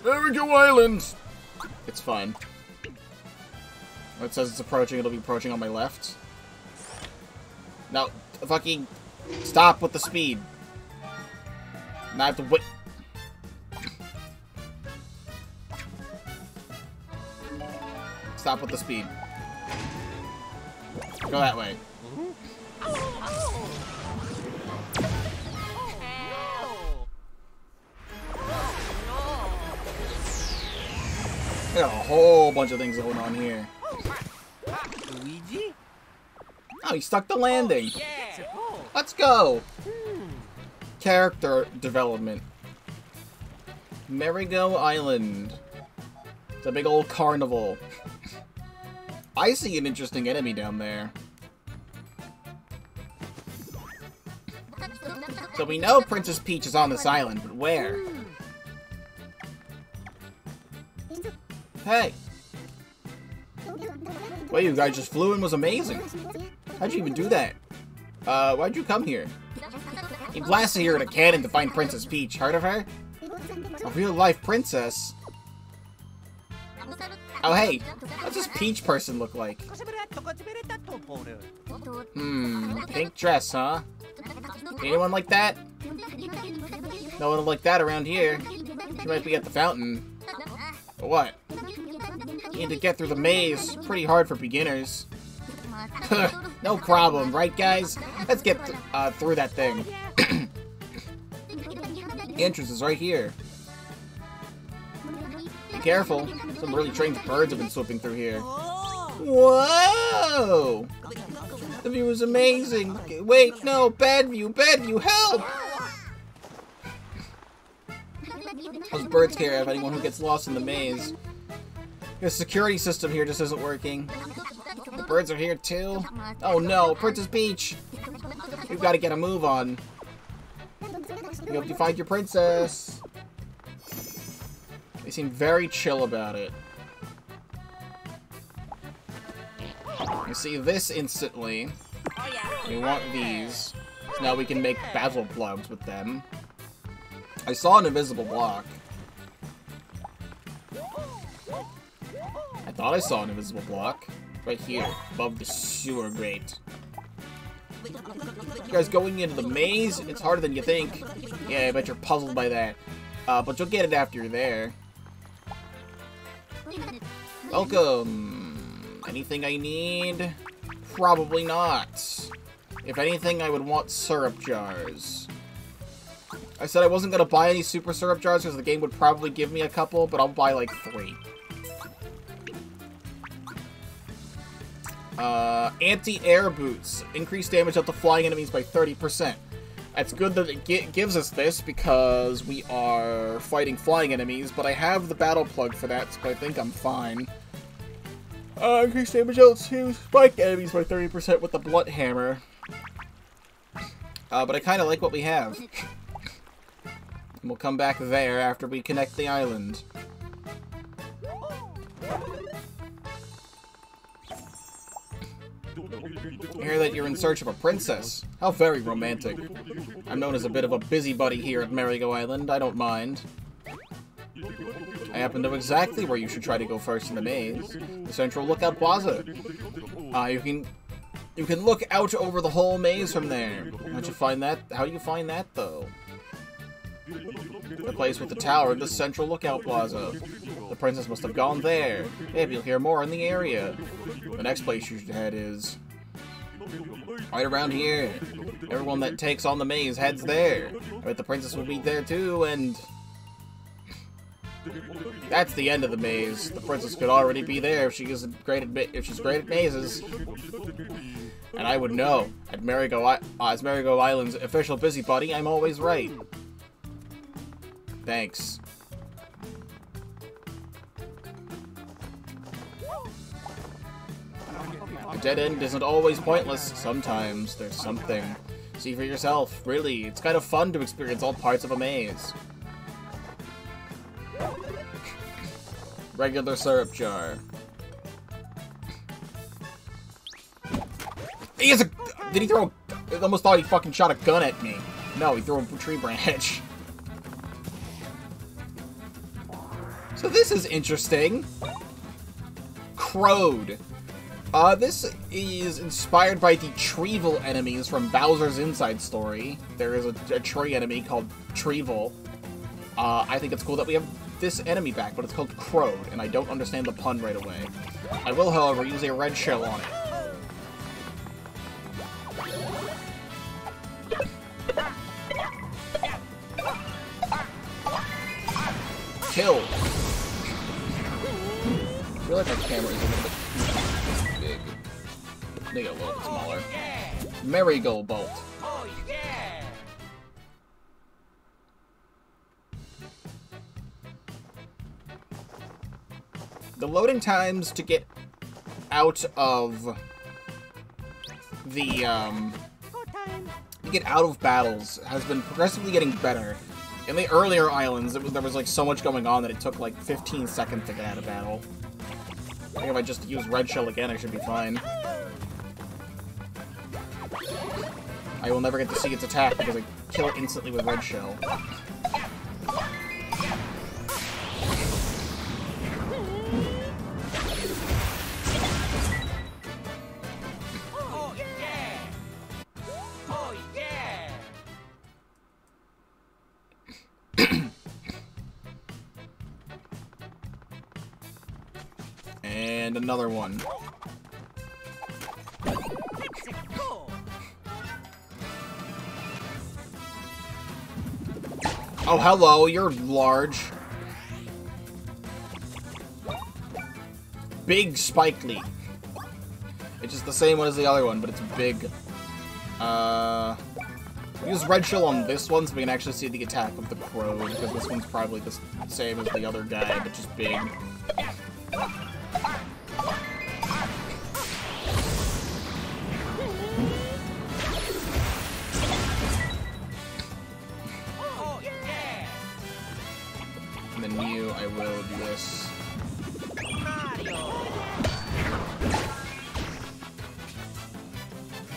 Merrygo Island! It's fine. When it says it's approaching, it'll be approaching on my left. No, fucking stop with the speed. Now I have to wait. Stop with the speed. Go that way. Got a whole bunch of things going on here. Luigi? Oh, he stuck the landing. Let's go. Character development. Merrygo Island. It's a big old carnival. I see an interesting enemy down there. So we know Princess Peach is on this island, but where? Hey! The way you guys just flew in was amazing. How'd you even do that? Why'd you come here? You blasted here in a cannon to find Princess Peach. Heard of her? A real-life princess? Oh, hey! What's this Peach person look like? Pink dress, huh? Anyone like that? No one like that around here. She might be at the fountain. But what? You need to get through the maze. Pretty hard for beginners. No problem, right guys? Let's get through that thing. The entrance is right here. Be careful. Some really strange birds have been swooping through here. Whoa! The view is amazing. Wait, no, bad view, help! Those birds care of anyone who gets lost in the maze. The security system here just isn't working. The birds are here too. Oh no, Princess Peach! We've got to get a move on. We hope you find your princess. They seem very chill about it. You see this instantly. We want these. So now we can make battle plugs with them. I saw an invisible block. I thought I saw an invisible block. Right here, above the sewer grate. You guys going into the maze? It's harder than you think. Yeah, I bet you're puzzled by that. But you'll get it after you're there. Welcome. Anything I need? Probably not. If anything, I would want syrup jars. I said I wasn't going to buy any super syrup jars because the game would probably give me a couple, but I'll buy like 3. Anti-air boots. Increase damage up to flying enemies by 30%. It's good that it gives us this because we are fighting flying enemies, but I have the battle plug for that, so I think I'm fine. Increase damage up to spike enemies by 30% with the blunt hammer. But I kind of like what we have. And we'll come back there after we connect the island. I hear that you're in search of a princess. How very romantic. I'm known as a bit of a busybody here at Merrygo Island. I don't mind. I happen to know exactly where you should try to go first in the maze. The Central Lookout Plaza. You can look out over the whole maze from there. How'd you find that? How do you find that, though? The place with the tower, the Central Lookout Plaza. The princess must have gone there. Maybe you'll hear more in the area. The next place you should head is right around here. Everyone that takes on the maze heads there. I bet the princess will be there too, and that's the end of the maze. The princess could already be there if she's great at mazes. And I would know. As Merrygo Island's official busybody, I'm always right. Thanks. A dead end isn't always pointless. Sometimes there's something. See for yourself. Really, it's kind of fun to experience all parts of a maze. Regular syrup jar. He has a... Did he throw... I almost thought he fucking shot a gun at me. No, he threw a tree branch. So this is interesting. Crowed. This is inspired by the Treevil enemies from Bowser's Inside Story. There is a tree enemy called Treevil. I think it's cool that we have this enemy back, but it's called Crowed, and I don't understand the pun right away. I will, however, use a red shell on it. Kill! I feel like my camera is a little bit too big. Make it a little bit smaller. Merrygo bolt. The loading times to get out of the, to get out of battles has been progressively getting better. In the earlier islands, there was like so much going on that it took like 15 seconds to get out of battle. I think if I just use red shell again, I should be fine. I will never get to see its attack because I kill it instantly with red shell. And another one. Oh, hello, you're large. Big Spike Leaf. It's just the same one as the other one, but it's big. Use red shell on this one so we can actually see the attack of the crow, because this one's probably the same as the other guy, but just big. And then you, I will do this.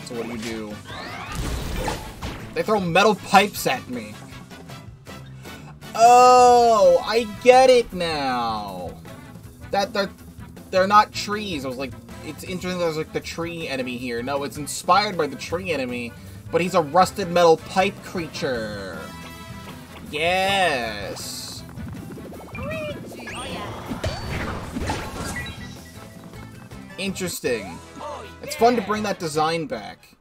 So what do? They throw metal pipes at me. Oh, I get it now. That they're not trees. I was like, it's interesting there's like the tree enemy here. No, it's inspired by the tree enemy, but he's a rusted metal pipe creature. Yes. Interesting. It's fun to bring that design back,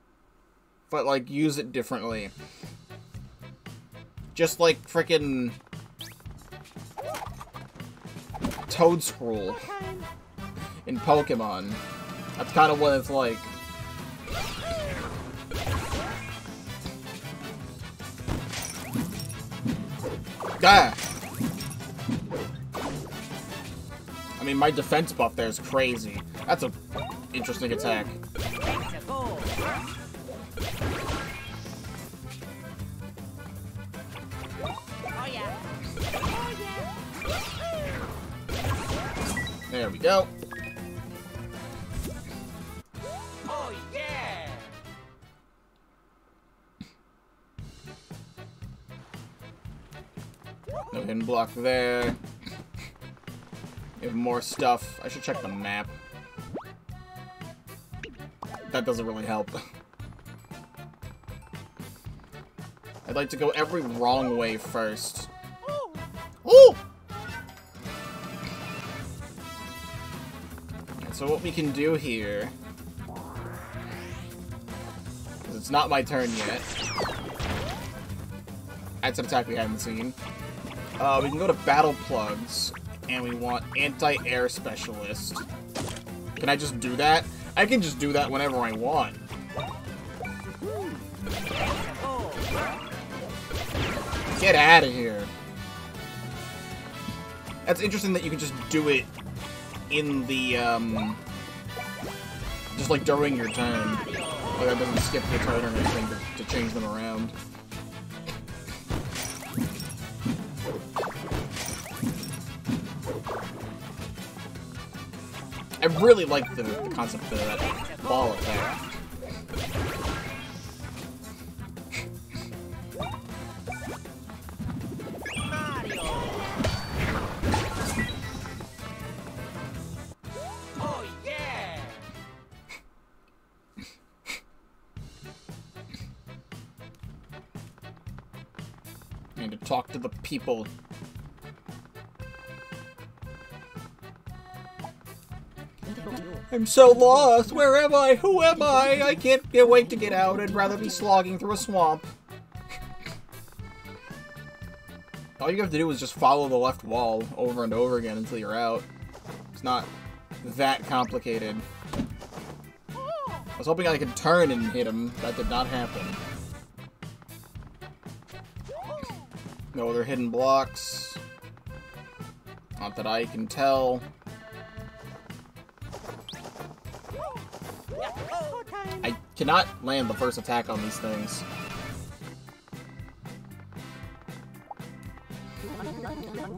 but like use it differently. Just like frickin' Toadstool in Pokemon. That's kind of what it's like. Ah! I mean, my defense buff there is crazy. That's a interesting attack. There we go. Oh yeah. No hidden block there. We have more stuff. I should check the map. That doesn't really help. I'd like to go every wrong way first. Ooh! So what we can do here, because it's not my turn yet. That's an attack we haven't seen. We can go to Battle Plugs, and we want Anti-Air Specialist. Can I just do that? I can just do that whenever I want. Get out of here. That's interesting that you can just do it in the, just like during your turn. Like that doesn't skip your turn or anything to change them around. I really like the concept of that ball attack. talk to the people. I'm so lost! Where am I? Who am I? I can't wait to get out. I'd rather be slogging through a swamp. All you have to do is just follow the left wall over and over again until you're out. It's not that complicated. I was hoping I could turn and hit him. That did not happen. No other hidden blocks. Not that I can tell. I cannot land the first attack on these things.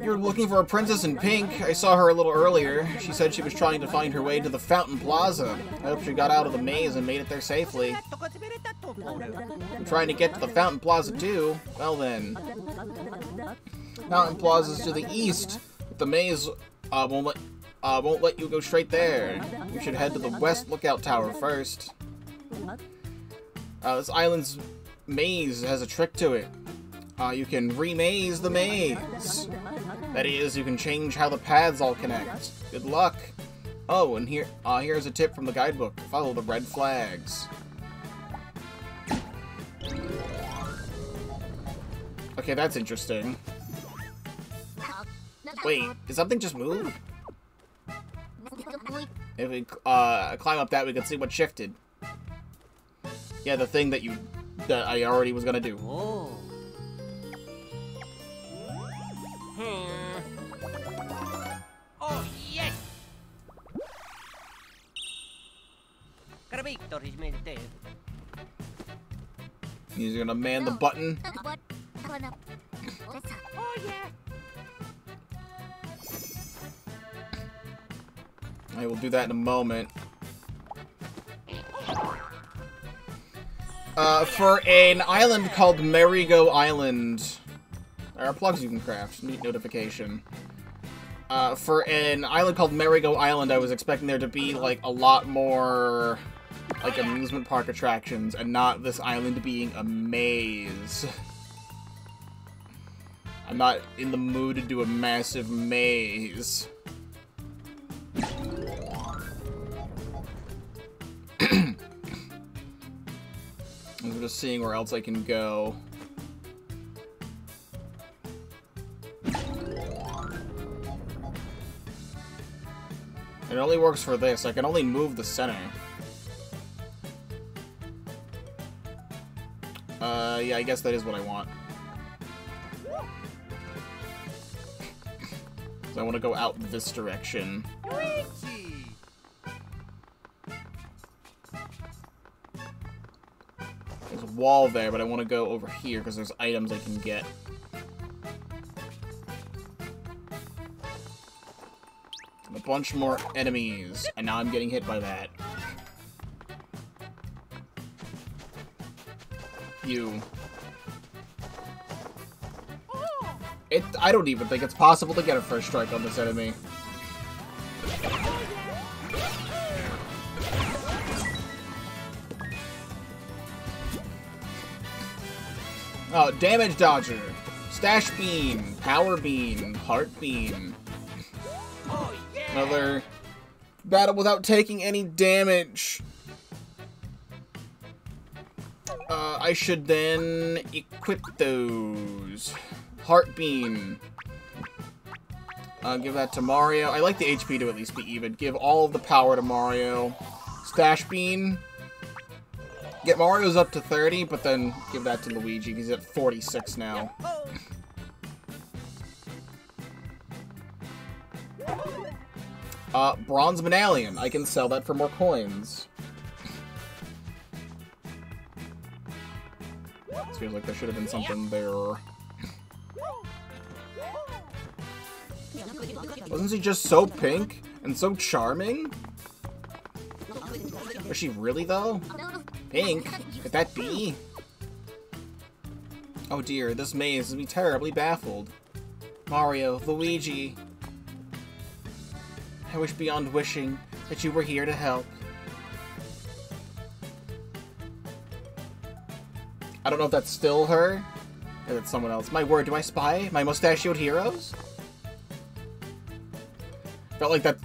You're looking for a princess in pink. I saw her a little earlier. She said she was trying to find her way to the Fountain Plaza. I hope she got out of the maze and made it there safely. I'm trying to get to the Fountain Plaza too. Well then. Fountain Plaza's to the east. But the maze won't let you go straight there. You should head to the West Lookout Tower first. This island's maze has a trick to it. You can remaze the maze. That is, you can change how the paths all connect. Good luck. Oh, and here's a tip from the guidebook. Follow the red flags. Okay, that's interesting. Wait, did something just move? If we climb up that, we can see what shifted. Yeah, the thing that I already was gonna do. Oh. Oh, yes! He's gonna man the button. Oh, yeah! I will do that in a moment. For an island called Merrygo Island, there are plugs you can craft. Neat notification. For an island called Merrygo Island, I was expecting there to be, like, a lot more, like, amusement park attractions, and not this island being a maze. I'm not in the mood to do a massive maze. I'm just seeing where else I can go. It only works for this. I can only move the center. Yeah, I guess that is what I want. So I want to go out this direction. There's a wall there, but I want to go over here because there's items I can get. And a bunch more enemies, and now I'm getting hit by that. You. I don't even think it's possible to get a first strike on this enemy. Oh, Damage Dodger, Stash Bean, Power Bean, Heart Bean. Another battle without taking any damage. I should then equip those. Heart Bean. Give that to Mario. I like the HP to at least be even. Give all of the power to Mario. Stash Bean. Get Mario's up to 30, but then give that to Luigi. He's at 46 now. Bronze Medallion. I can sell that for more coins. This feels like there should have been something there. Wasn't she just so pink and so charming? Was she really, though? Pink? Could that be? Oh dear, this maze has me terribly baffled. Mario, Luigi. I wish beyond wishing that you were here to help. I don't know if that's still her. Because it's someone else. My word, do I spy my mustachioed heroes? Felt like that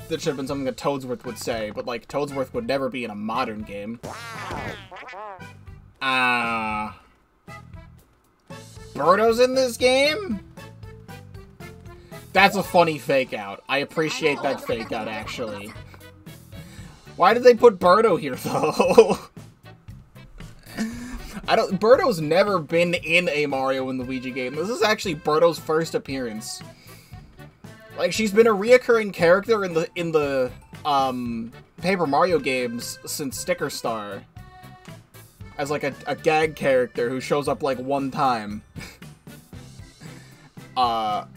should have been something that Toadsworth would say, but like, Toadsworth would never be in a modern game. Birdo's in this game? That's a funny fake out. I appreciate that fake out, actually. Why did they put Birdo here, though? Birdo's never been in a Mario and Luigi game. This is actually Birdo's first appearance. Like, she's been a reoccurring character in the Paper Mario games since Sticker Star. As, like, a gag character who shows up, like, one time. But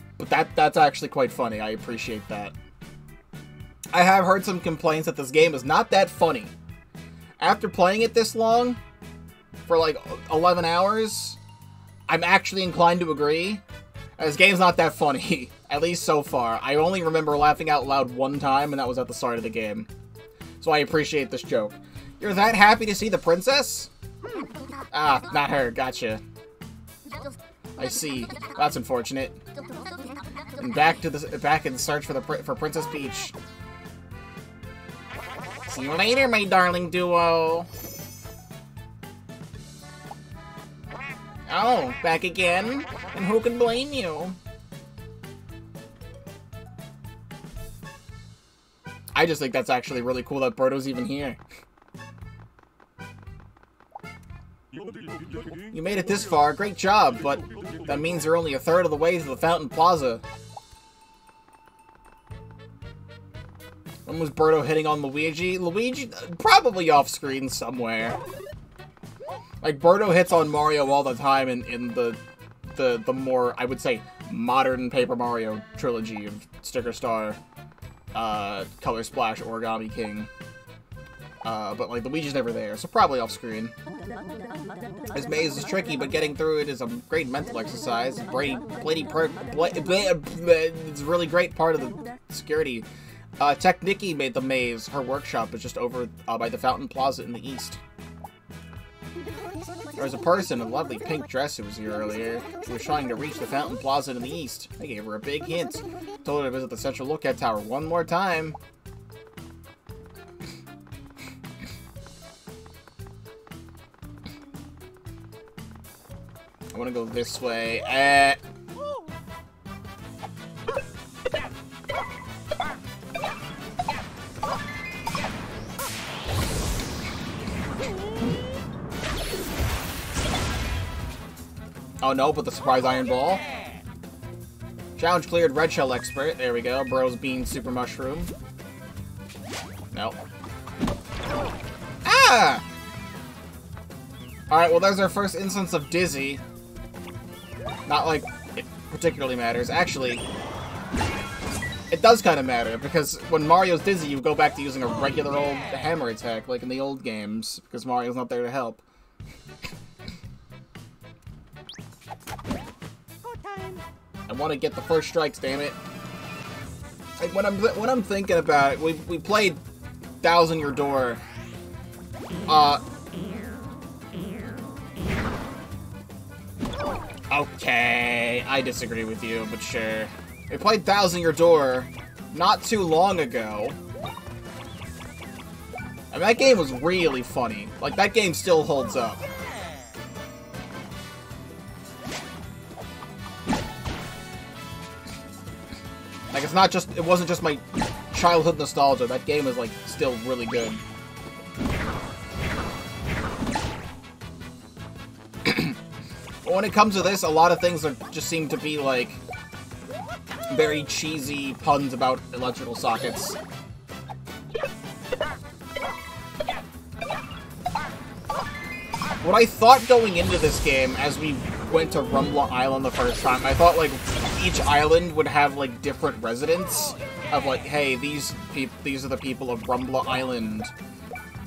that's actually quite funny. I appreciate that. I have heard some complaints that this game is not that funny. After playing it this long, for like 11 hours, I'm actually inclined to agree. This game's not that funny, at least so far. I only remember laughing out loud one time, and that was at the start of the game. So I appreciate this joke. You're that happy to see the princess? Ah, not her, gotcha. I see. That's unfortunate. And back in the search for Princess Peach. See you later, my darling duo. Oh, back again? And who can blame you? I just think that's actually really cool that Birdo's even here. You made it this far, great job, but that means you're only a third of the way to the Fountain Plaza. When was Birdo hitting on Luigi? Luigi, probably off-screen somewhere. Like, Birdo hits on Mario all the time in the more, I would say, modern Paper Mario trilogy of Sticker Star, Color Splash, Origami King. But, like, Luigi's never there, so probably off-screen. This maze is tricky, but getting through it is a great mental exercise. It's a really great part of the security. Technicky made the maze. Her workshop is just over by the Fountain Plaza in the east. There was a person in a lovely pink dress who was here earlier. She was trying to reach the Fountain Plaza in the east. I gave her a big hint. Told her to visit the Central Lookout Tower one more time. I want to go this way. Oh no, but the surprise iron ball. Challenge cleared, red shell expert. There we go. Bros bean super mushroom. Nope. Ah! Alright, well there's our first instance of Dizzy. Not like it particularly matters. Actually, it does kind of matter, because when Mario's Dizzy, you go back to using a regular old hammer attack, like in the old games, because Mario's not there to help. I want to get the first strikes, damn it. Like, when I'm thinking about it, we played Thousand Year Door. Okay, I disagree with you, but sure. We played Thousand Year Door not too long ago. And that game was really funny. Like, that game still holds up. Like, it wasn't just my childhood nostalgia. That game is, like, still really good. But when it comes to this, a lot of things just seem to be, like, very cheesy puns about electrical sockets. What I thought going into this game, as we went to Rumbla Island the first time, I thought, like, each island would have, like, different residents of, like, hey, these are the people of Rumbla Island.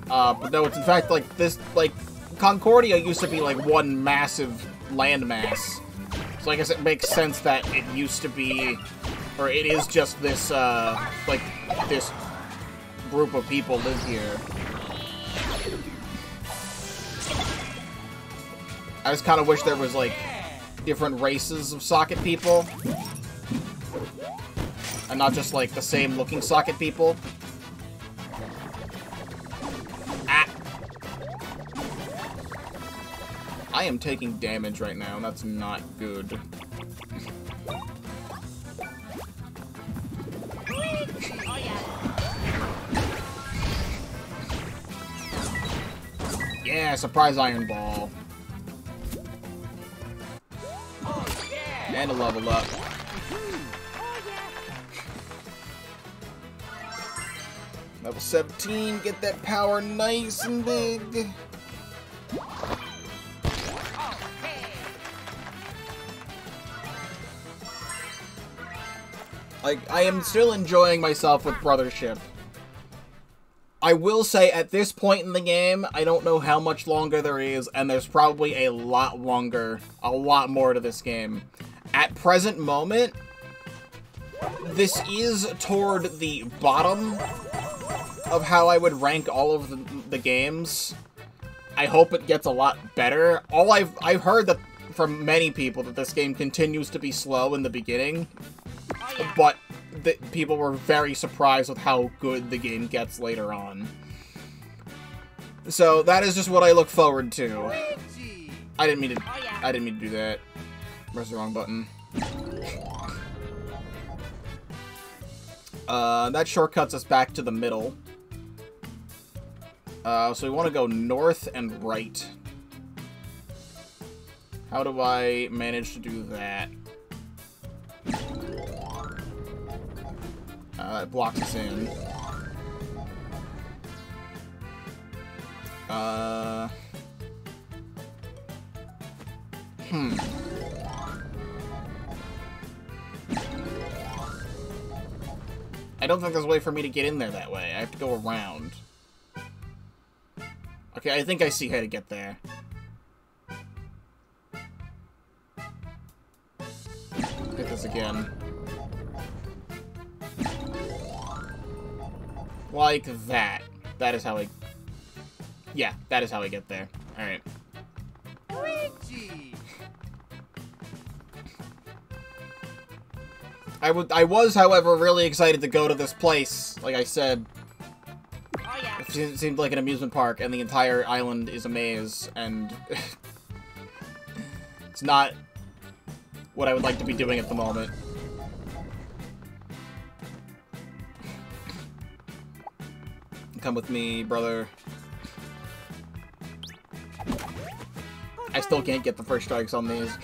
But no, it's in fact, like, this, like, Concordia used to be, like, one massive landmass. So I guess it makes sense that it used to be, or it is just this, like, this group of people live here. I just kind of wish there was, like, different races of socket people. And not just, like, the same looking socket people. Ah! I am taking damage right now, and that's not good. Yeah, surprise Iron Ball. And a level up. Level 17, get that power nice and big. Like, I am still enjoying myself with Brothership. I will say, at this point in the game, I don't know how much longer there is, and there's probably a lot longer, a lot more to this game. At present moment, this is toward the bottom of how I would rank all of the games. I hope it gets a lot better. I've heard that from many people that this game continues to be slow in the beginning, but people were very surprised with how good the game gets later on. So that is just what I look forward to. I didn't mean to do that. Press the wrong button. That shortcuts us back to the middle. So we want to go north and right. How do I manage to do that? It blocks us in. I don't think there's a way for me to get in there that way. I have to go around. Okay, I think I see how to get there. Hit this again. Like that. That is how I... Yeah, that is how I get there. Alright. Luigi! I was, however, really excited to go to this place, like I said. Oh, yeah. It seemed like an amusement park, and the entire island is a maze, and... it's not what I would like to be doing at the moment. Come with me, brother. I still can't get the first strikes on these.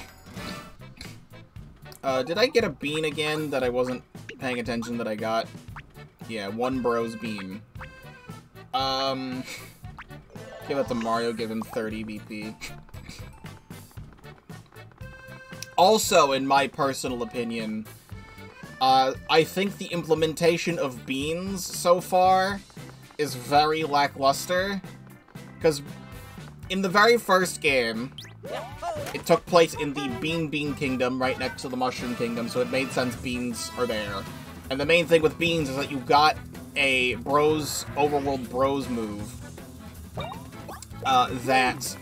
Did I get a bean again that I wasn't paying attention that I got? Yeah, one bro's bean. Give it to Mario, give him 30 BP. Also, in my personal opinion, I think the implementation of beans so far is very lackluster. Because in the very first game, it took place in the Bean Kingdom, right next to the Mushroom Kingdom, so it made sense beans are there. And the main thing with beans is that you got a Overworld Bros move that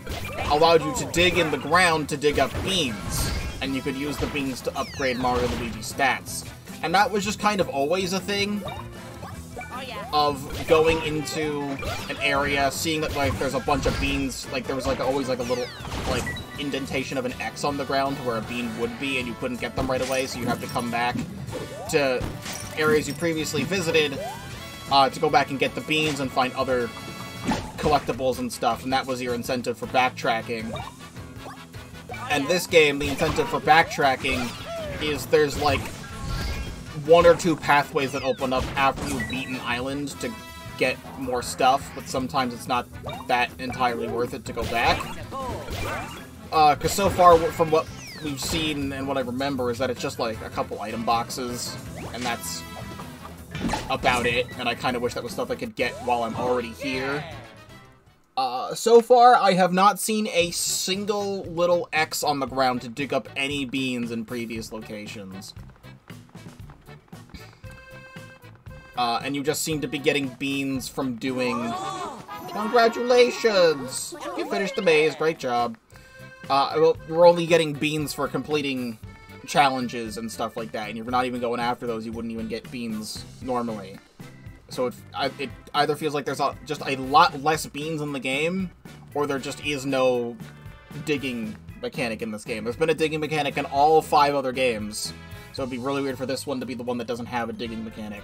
allowed you to dig in the ground to dig up beans. And you could use the beans to upgrade Mario Luigi's stats. And that was just kind of always a thing of going into an area, seeing that, like, there's a bunch of beans, like, there was, like, always, like, a little, like, indentation of an X on the ground where a bean would be, and you couldn't get them right away, so you have to come back to areas you previously visited to go back and get the beans and find other collectibles and stuff, and that was your incentive for backtracking. And this game, the incentive for backtracking is there's, like, one or two pathways that open up after you beat an island to get more stuff, but sometimes it's not that entirely worth it to go back. Because so far, from what we've seen and what I remember, is that it's just like a couple item boxes, and that's about it, and I kind of wish that was stuff I could get while I'm already here. So far, I have not seen a single little X on the ground to dig up any beans in previous locations. And you just seem to be getting beans from doing... Congratulations! You finished the maze, great job. Well, you're only getting beans for completing challenges and stuff like that, and you're not even going after those, you wouldn't even get beans normally. So it either feels like there's just a lot less beans in the game, or there just is no digging mechanic in this game. There's been a digging mechanic in all 5 other games, so it'd be really weird for this one to be the one that doesn't have a digging mechanic.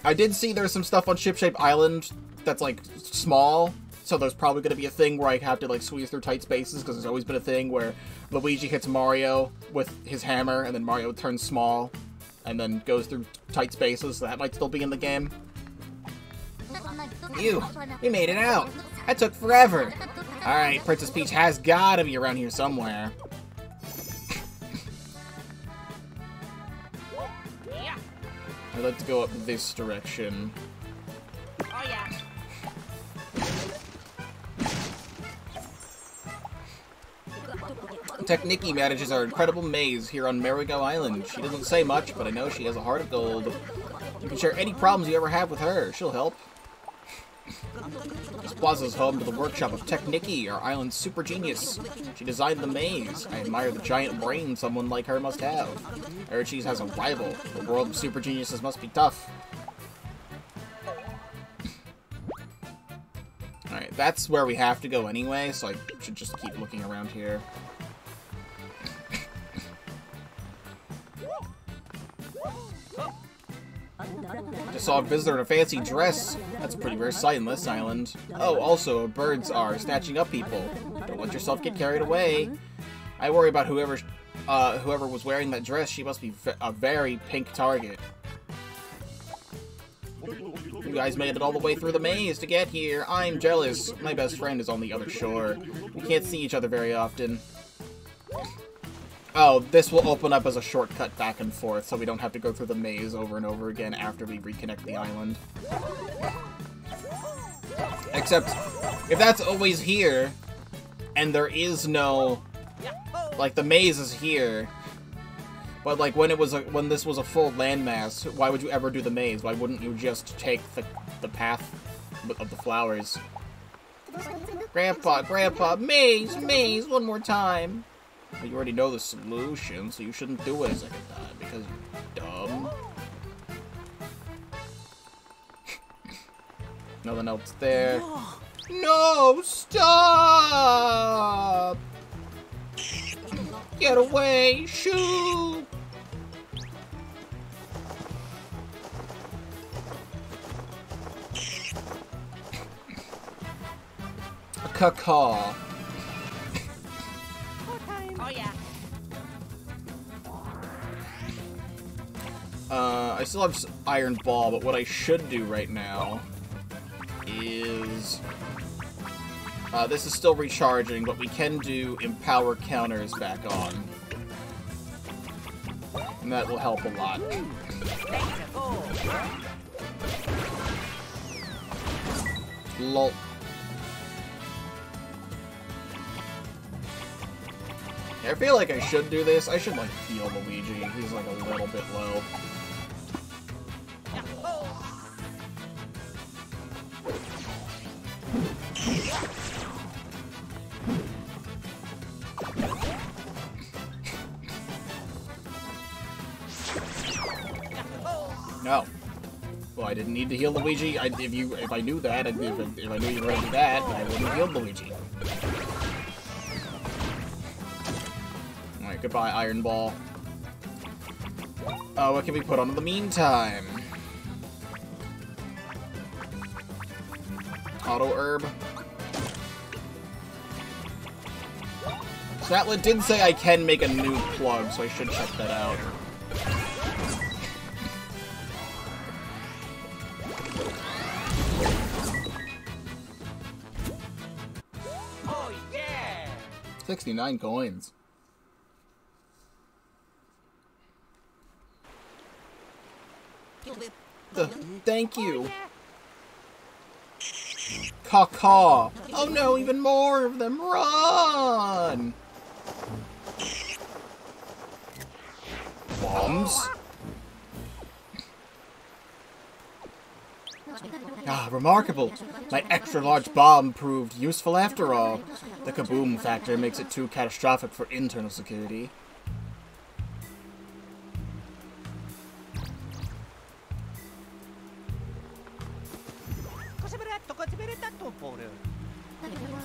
I did see there's some stuff on Ship-Shape Island that's, like, small, so there's probably going to be a thing where I have to, like, squeeze through tight spaces, because there's always been a thing where Luigi hits Mario with his hammer, and then Mario turns small, and then goes through tight spaces, so that might still be in the game. You made it out! That took forever! Alright, Princess Peach has gotta be around here somewhere. I'd like to go up this direction. Oh yeah. Technicky manages our incredible maze here on Merrygo Island. She doesn't say much, but I know she has a heart of gold. You can share any problems you ever have with her. She'll help. This plaza is home to the workshop of Technicky, our island's super genius. She designed the maze. I admire the giant brain someone like her must have. I heard she has a rival. The world of super geniuses must be tough. Alright, that's where we have to go anyway, so I should just keep looking around here. I just saw a visitor in a fancy dress. That's a pretty rare sight in this island. Oh, also, birds are snatching up people. Don't let yourself get carried away. I worry about whoever was wearing that dress. She must be a very pink target. You guys made it all the way through the maze to get here. I'm jealous. My best friend is on the other shore. We can't see each other very often. Oh, this will open up as a shortcut back and forth, so we don't have to go through the maze over and over again after we reconnect the island. Except, if that's always here, and there is no... Like, the maze is here, but, like, when this was a full landmass, why would you ever do the maze? Why wouldn't you just take the path of the flowers? Grandpa, maze, one more time! But you already know the solution, so you shouldn't do it a second time, because you're dumb. Nothing else there. No, stop! Get away, shoot! A caw. Oh yeah. I still have Iron Ball, but what I should do right now is... this is still recharging, but we can do Empower counters back on. And that will help a lot. Lol. I feel like I should do this. I should, like, heal Luigi. He's, like, a little bit low. No. Well, I didn't need to heal Luigi. If I knew that, if I knew you were gonna do that, I wouldn't have healed Luigi. Alright, goodbye, Iron Ball. Oh, what can we put on in the meantime? Auto Herb. Snatlet did say I can make a new plug, so I should check that out. Oh yeah. 69 coins. Thank you. Caw-caw. Oh no, even more of them. Run! Bombs? Ah, remarkable. My extra-large bomb proved useful after all. The kaboom factor makes it too catastrophic for internal security.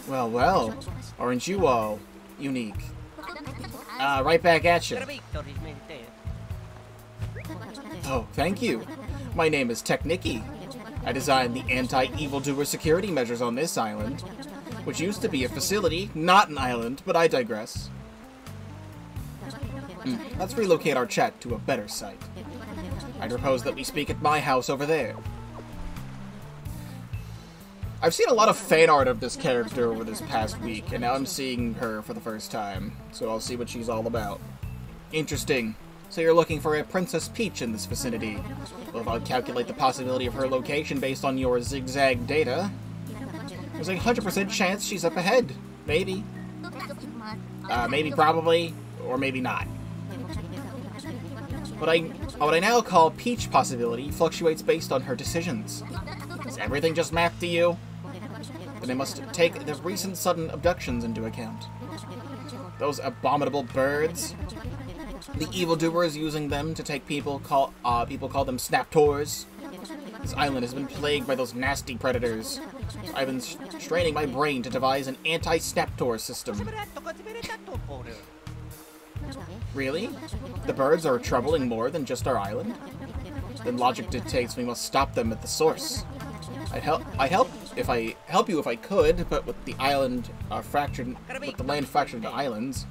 Well, well. Aren't you all unique? Right back at you. Oh, thank you. My name is Technicky. I designed the anti-evildoer security measures on this island, which used to be a facility, not an island, but I digress. Let's relocate our chat to a better site. I propose that we speak at my house over there. I've seen a lot of fan art of this character over this past week, and now I'm seeing her for the first time, so I'll see what she's all about. Interesting. So you're looking for a Princess Peach in this vicinity. Well, if I calculate the possibility of her location based on your zigzag data, there's a 100% chance she's up ahead. Maybe. Maybe, probably, or maybe not. What I now call Peach possibility fluctuates based on her decisions. Is everything just mapped to you? Then I must take the recent sudden abductions into account. Those abominable birds. The evildoers using them to take people call them snaptors. This island has been plagued by those nasty predators. So I've been straining my brain to devise an anti-snaptor system. Really? The birds are troubling more than just our island? Then logic dictates we must stop them at the source. I'd help you if I could, but with the island with the land fractured into islands.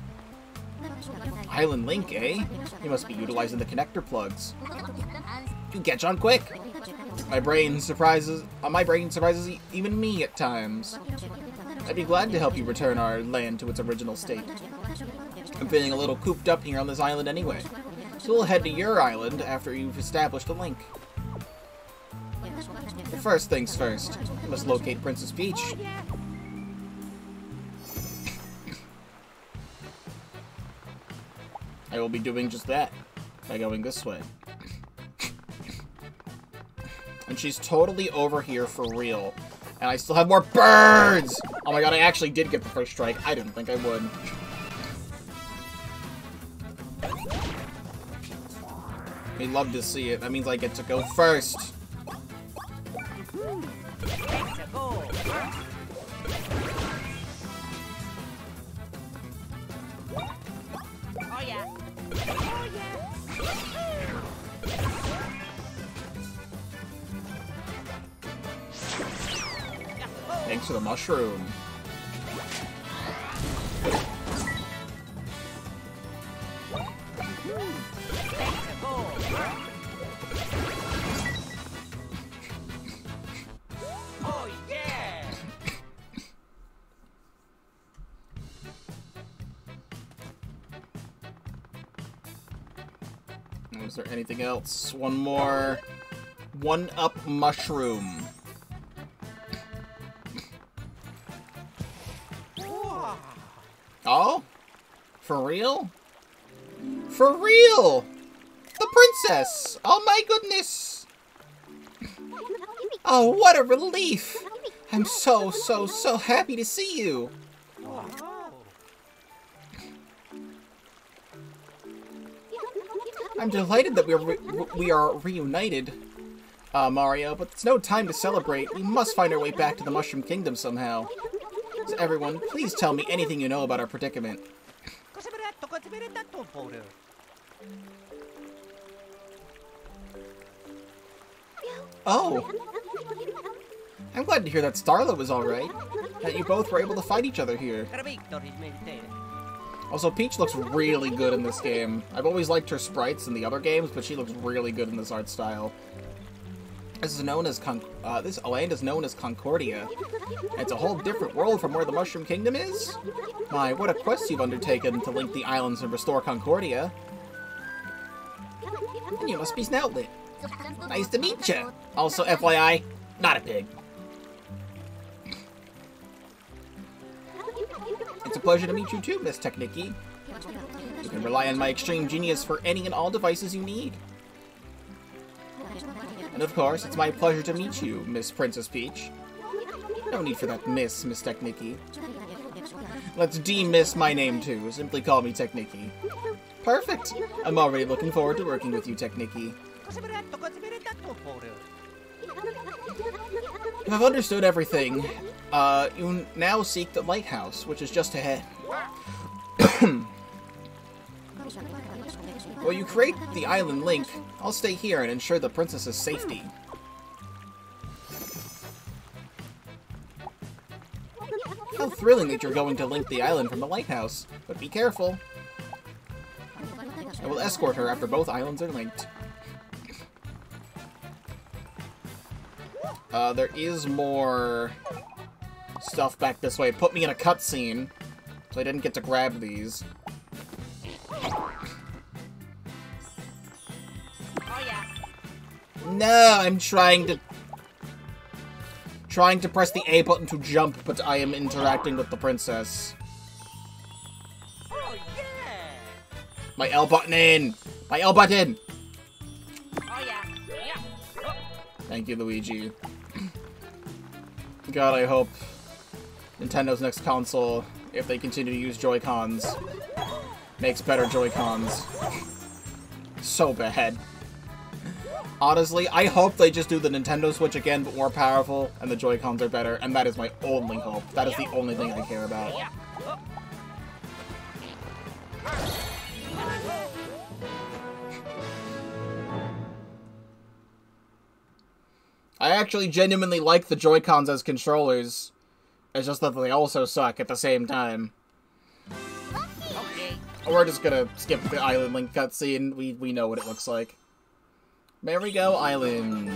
Island link, eh? You must be utilizing the connector plugs. You catch on quick. My brain surprises even me at times. I'd be glad to help you return our land to its original state. I'm feeling a little cooped up here on this island anyway, so we'll head to your island after you've established a link. But first things first, we must locate Princess Peach. I will be doing just that by going this way. And she's totally over here for real. And I still have more birds! Oh my god, I actually did get the first strike. I didn't think I would. We love to see it. That means I get to go first. Oh yeah. Thanks for the mushroom. Oh yeah. Is there anything else? One more. One-up mushroom. Oh? For real? For real! The princess! Oh my goodness! Oh, what a relief! I'm so happy to see you! I'm delighted that we are reunited, Mario, but it's no time to celebrate. We must find our way back to the Mushroom Kingdom somehow. So everyone, please tell me anything you know about our predicament. Oh! I'm glad to hear that Starla was alright. That you both were able to fight each other here. Also, Peach looks really good in this game. I've always liked her sprites in the other games, but she looks really good in this art style. This is known as this land is known as Concordia. It's a whole different world from where the Mushroom Kingdom is. My, what a quest you've undertaken to link the islands and restore Concordia. And you must be Snoutlet. Nice to meet you. Also, FYI, not a pig. It's a pleasure to meet you too, Miss Technicky. You can rely on my extreme genius for any and all devices you need. And of course, it's my pleasure to meet you, Miss Princess Peach. No need for that Miss Technicky. Let's de-miss my name too. Simply call me Technicky. Perfect! I'm already looking forward to working with you, Technicky. If I've understood everything, you now seek the lighthouse, which is just ahead. While you create the island link, I'll stay here and ensure the princess's safety. How thrilling that you're going to link the island from the lighthouse, but be careful. I will escort her after both islands are linked. There is more stuff back this way. It put me in a cutscene, so I didn't get to grab these. No, I'm trying to press the A button to jump, but I am interacting with the princess. Oh, yeah. My L button in! My L button! Oh, yeah. Yeah. Oh. Thank you, Luigi. God, I hope Nintendo's next console, if they continue to use Joy-Cons, makes better Joy-Cons. So bad. Honestly, I hope they just do the Nintendo Switch again, but more powerful, and the Joy-Cons are better, and that is my only hope. That is the only thing I care about. I actually genuinely like the Joy-Cons as controllers. It's just that they also suck at the same time. Okay. We're just gonna skip the Island Link cutscene. We know what it looks like. Merrygo Island.